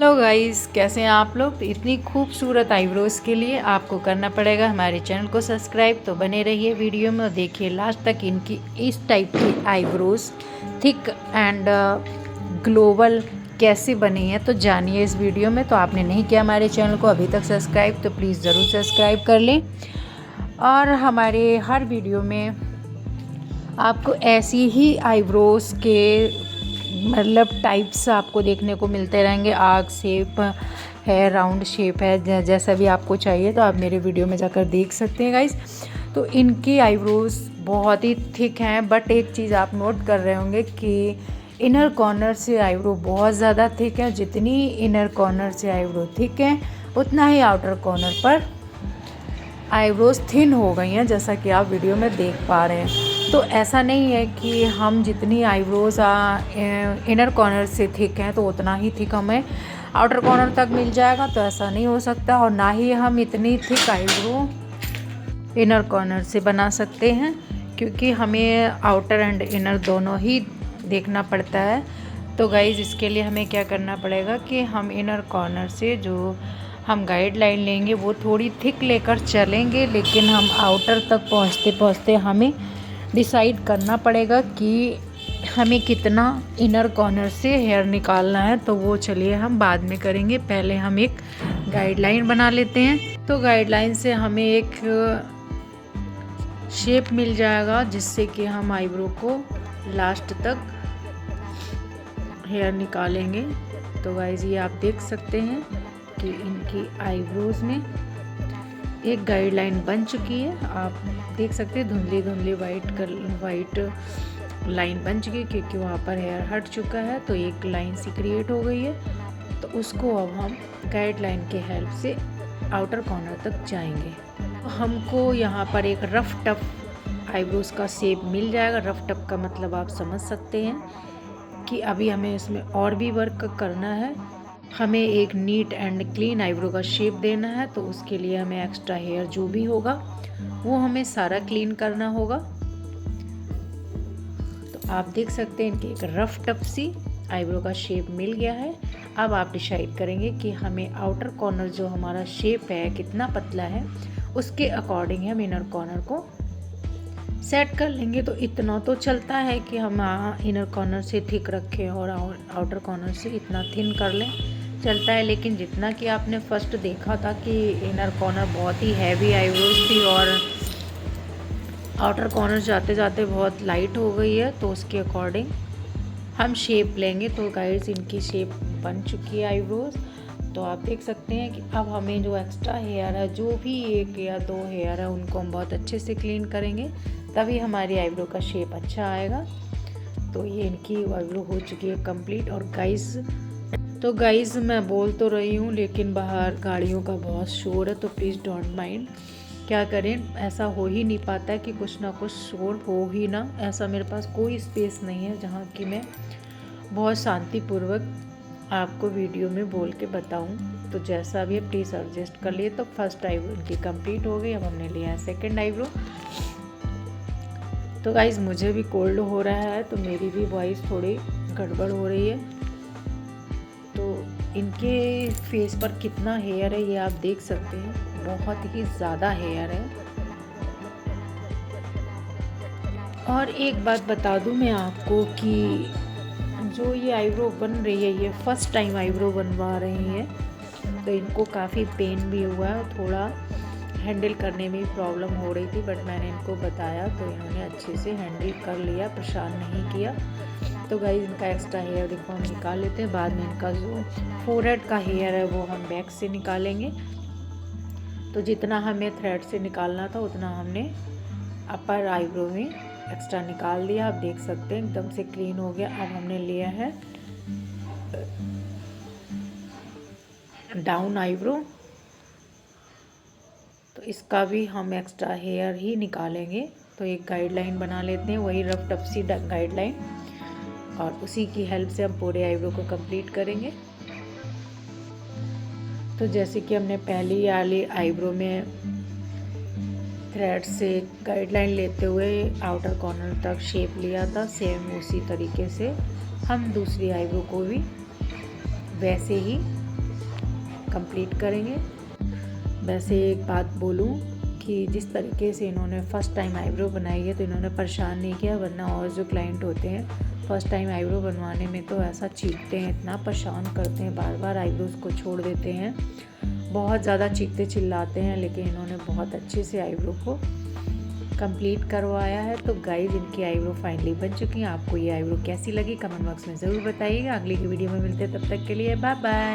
Hello guys, कैसे हैं आप लोग। तो इतनी खूबसूरत आईब्रोज़ के लिए आपको करना पड़ेगा हमारे चैनल को सब्सक्राइब। तो बने रहिए वीडियो में और देखिए लास्ट तक। इनकी इस टाइप की आईब्रोज़ थिक एंड ग्लोबल कैसे बनी है तो जानिए इस वीडियो में। तो आपने नहीं किया हमारे चैनल को अभी तक सब्सक्राइब तो प्लीज़ ज़रूर सब्सक्राइब कर लें। और हमारे हर वीडियो में आपको ऐसी ही आईब्रोज़ के मतलब टाइप्स आपको देखने को मिलते रहेंगे। आर्क शेप है, राउंड शेप है, जैसा भी आपको चाहिए तो आप मेरे वीडियो में जाकर देख सकते हैं गाइस। तो इनकी आईब्रोज़ बहुत ही थिक हैं, बट एक चीज़ आप नोट कर रहे होंगे कि इनर कॉर्नर से आईब्रो बहुत ज़्यादा थिक है। जितनी इनर कॉर्नर से आईब्रो थिक है उतना ही आउटर कॉर्नर पर आईब्रोज़ थिन हो गई हैं, जैसा कि आप वीडियो में देख पा रहे हैं। तो ऐसा नहीं है कि हम जितनी आईब्रोज़ इनर कॉर्नर से थिक हैं तो उतना ही थिक हमें आउटर कॉर्नर तक मिल जाएगा, तो ऐसा नहीं हो सकता। और ना ही हम इतनी थिक आईब्रो इनर कॉर्नर से बना सकते हैं, क्योंकि हमें आउटर एंड इनर दोनों ही देखना पड़ता है। तो गाइज़, इसके लिए हमें क्या करना पड़ेगा कि हम इनर कॉर्नर से जो हम गाइडलाइन लेंगे वो थोड़ी थिक लेकर चलेंगे, लेकिन हम आउटर तक पहुँचते पहुँचते हमें डिसाइड करना पड़ेगा कि हमें कितना इनर कॉर्नर से हेयर निकालना है। तो वो चलिए हम बाद में करेंगे, पहले हम एक गाइडलाइन बना लेते हैं। तो गाइडलाइन से हमें एक शेप मिल जाएगा जिससे कि हम आईब्रो को लास्ट तक हेयर निकालेंगे। तो गाइस, ये आप देख सकते हैं कि इनकी आईब्रोज में एक गाइडलाइन बन चुकी है। आप देख सकते हैं धुंधली धुंधली वाइट लाइन बन चुकी है, क्योंकि वहाँ पर हेयर हट चुका है। तो एक लाइन सी क्रिएट हो गई है। तो उसको अब हम गाइडलाइन के हेल्प से आउटर कॉर्नर तक जाएंगे। तो हमको यहाँ पर एक रफ टफ आईब्रोज का शेप मिल जाएगा। रफ टफ का मतलब आप समझ सकते हैं कि अभी हमें इसमें और भी वर्क करना है। हमें एक नीट एंड क्लीन आईब्रो का शेप देना है, तो उसके लिए हमें एक्स्ट्रा हेयर जो भी होगा वो हमें सारा क्लीन करना होगा। तो आप देख सकते हैं इनकी एक रफ टफ सी आईब्रो का शेप मिल गया है। अब आप डिसाइड करेंगे कि हमें आउटर कॉर्नर जो हमारा शेप है कितना पतला है, उसके अकॉर्डिंग हम इनर कॉर्नर को सेट कर लेंगे। तो इतना तो चलता है कि हम इनर कॉर्नर से थिक रखें और आउटर कॉर्नर से इतना थिन कर लें, चलता है। लेकिन जितना कि आपने फर्स्ट देखा था कि इनर कॉर्नर बहुत ही हैवी आईब्रोज थी और आउटर कॉर्नर जाते जाते बहुत लाइट हो गई है, तो उसके अकॉर्डिंग हम शेप लेंगे। तो गाइस, इनकी शेप बन चुकी है आईब्रोज। तो आप देख सकते हैं कि अब हमें जो एक्स्ट्रा हेयर है, जो भी 1 या 2 हेयर है, उनको हम बहुत अच्छे से क्लीन करेंगे, तभी हमारी आईब्रो का शेप अच्छा आएगा। तो ये इनकी आईब्रो हो चुकी है कंप्लीट। और गाइस मैं बोल तो रही हूँ, लेकिन बाहर गाड़ियों का बहुत शोर है, तो प्लीज़ डोंट माइंड। क्या करें, ऐसा हो ही नहीं पाता है कि कुछ ना कुछ शोर हो ही ना। ऐसा मेरे पास कोई स्पेस नहीं है जहाँ कि मैं बहुत शांतिपूर्वक आपको वीडियो में बोल के बताऊं। तो जैसा भी है प्लीज़ एडजस्ट कर लिए। तो फर्स्ट आईब्रो इनकी कंप्लीट हो गई। अब हमने लिया है सेकंड आईब्रो। तो गाइस, मुझे भी कोल्ड हो रहा है, तो मेरी भी वॉइस थोड़ी गड़बड़ हो रही है। तो इनके फेस पर कितना हेयर है ये आप देख सकते हैं, बहुत ही ज़्यादा हेयर है। और एक बात बता दूं मैं आपको कि जो ये आईब्रो बन रही है, ये फर्स्ट टाइम आईब्रो बनवा रही है, तो इनको काफ़ी पेन भी हुआ है। थोड़ा हैंडल करने में प्रॉब्लम हो रही थी, बट मैंने इनको बताया तो इन्होंने अच्छे से हैंडल कर लिया, परेशान नहीं किया। तो गाइस, इनका एक्स्ट्रा हेयर देखो हम निकाल लेते हैं। बाद में इनका जो फोरहेड का हेयर है वो हम बैक से निकालेंगे। तो जितना हमें थ्रेड से निकालना था उतना हमने अपर आईब्रो में एक्स्ट्रा निकाल दिया। आप देख सकते हैं एकदम से क्लीन हो गया। अब हमने लिया है डाउन आईब्रो, तो इसका भी हम एक्स्ट्रा हेयर ही निकालेंगे। तो एक गाइडलाइन बना लेते हैं, वही रफ टफ सी गाइडलाइन, और उसी की हेल्प से हम पूरे आईब्रो को कंप्लीट करेंगे। तो जैसे कि हमने पहली वाली आईब्रो में थ्रेड से गाइडलाइन लेते हुए आउटर कॉर्नर तक शेप लिया था, सेम उसी तरीके से हम दूसरी आईब्रो को भी वैसे ही कंप्लीट करेंगे। वैसे एक बात बोलूँ कि जिस तरीके से इन्होंने फ़र्स्ट टाइम आईब्रो बनाई है तो इन्होंने परेशान नहीं किया, वरना और जो क्लाइंट होते हैं फ़र्स्ट टाइम आईब्रो बनवाने में तो ऐसा चीखते हैं, इतना परेशान करते हैं, बार बार आईब्रोज़ को छोड़ देते हैं, बहुत ज़्यादा चीखते चिल्लाते हैं। लेकिन इन्होंने बहुत अच्छे से आईब्रो को कंप्लीट करवाया है। तो गाइस इनकी आईब्रो फाइनली बन चुकी हैं। आपको ये आईब्रो कैसी लगी कमेंट बॉक्स में ज़रूर बताइएगा। अगली की वीडियो में मिलते हैं, तब तक के लिए बाय बाय।